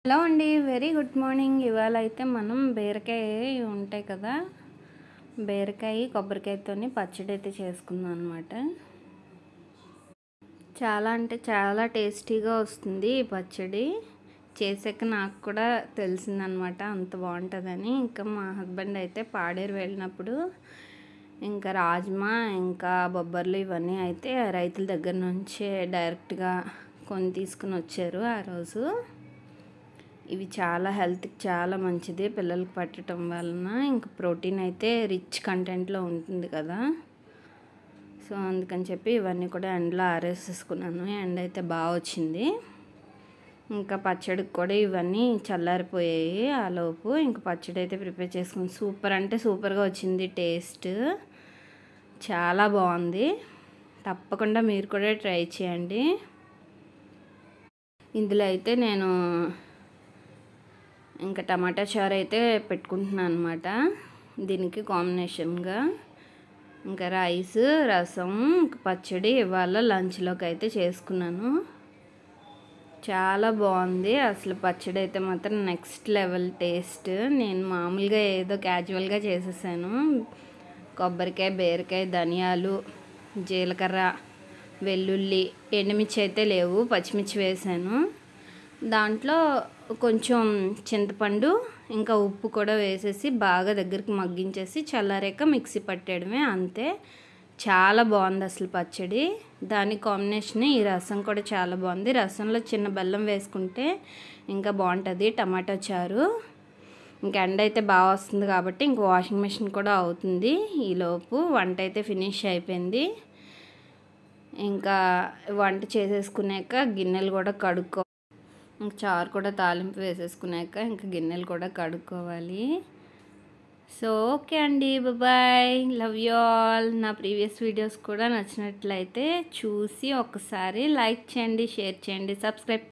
Hello అండి, very good morning. ఇవాళ అయితే మనం బీరకాయ ఉంటాయి కదా, బీరకాయ కొబ్బరికాయతోని పచ్చడి అయితే చేసుకుందాం అనమాట. చాలా అంటే చాలా టేస్టీగా వస్తుంది ఈ పచ్చడి. చేసాక నాకు కూడా తెలిసిందనమాట అంత బాగుంటుందని. ఇంకా మా హస్బెండ్ అయితే పాడేరు వెళ్ళినప్పుడు ఇంకా రాజ్మా ఇంకా బొబ్బర్లు ఇవన్నీ అయితే రైతుల దగ్గర నుంచే డైరెక్ట్గా కొని తీసుకుని వచ్చారు ఆ రోజు. ఇవి చాలా హెల్త్కి చాలా మంచిది పిల్లలకి పట్టడం వలన. ఇంకా ప్రోటీన్ అయితే రిచ్ కంటెంట్లో ఉంటుంది కదా, సో అందుకని చెప్పి ఇవన్నీ కూడా ఎండలో ఆరేసేసుకున్నాను. ఎండ అయితే బాగా వచ్చింది. ఇంకా పచ్చడికి కూడా ఇవన్నీ చల్లారిపోయాయి. ఆలోపు ఇంకా పచ్చడి అయితే ప్రిపేర్ చేసుకుని సూపర్ అంటే సూపర్గా వచ్చింది. టేస్ట్ చాలా బాగుంది. తప్పకుండా మీరు కూడా ట్రై చేయండి. ఇందులో అయితే నేను ఇంకా టమాటా చారు అయితే పెట్టుకుంటున్నాను అనమాట. దీనికి కాంబినేషన్గా ఇంకా రైస్, రసం, పచ్చడి ఇవాళ లంచ్లోకి అయితే చేసుకున్నాను. చాలా బాగుంది అసలు. పచ్చడి అయితే మాత్రం నెక్స్ట్ లెవెల్ టేస్ట్. నేను మామూలుగా ఏదో క్యాజువల్గా చేసేసాను. కొబ్బరికాయ, బీరకాయ, ధనియాలు, జీలకర్ర, వెల్లుల్లి, ఎండుమిర్చి అయితే లేవు, పచ్చిమిర్చి వేసాను. దాంట్లో కొంచెం చింతపండు ఇంకా ఉప్పు కూడా వేసేసి బాగా దగ్గరికి మగ్గించేసి చల్లారాక మిక్సీ పట్టేయడమే, అంతే. చాలా బాగుంది అసలు పచ్చడి. దాని కాంబినేషన్ ఈ రసం కూడా చాలా బాగుంది. రసంలో చిన్న బెల్లం వేసుకుంటే ఇంకా బాగుంటుంది టమాటా చారు. ఇంకా ఎండ అయితే బాగా వస్తుంది కాబట్టి ఇంక వాషింగ్ మెషిన్ కూడా అవుతుంది. ఈలోపు వంట అయితే ఫినిష్ అయిపోయింది. ఇంకా వంట చేసేసుకున్నాక గిన్నెలు కూడా కడుక్కో, ఇంక చారు కూడా తాలింపు వేసేసుకున్నాక ఇంకా గిన్నెలు కూడా కడుక్కోవాలి. సో ఓకే అండి, బాయ్, లవ్ యూ ఆల్. నా ప్రీవియస్ వీడియోస్ కూడా నచ్చినట్లయితే చూసి ఒకసారి లైక్ చేయండి, షేర్ చేయండి, సబ్స్క్రైబ్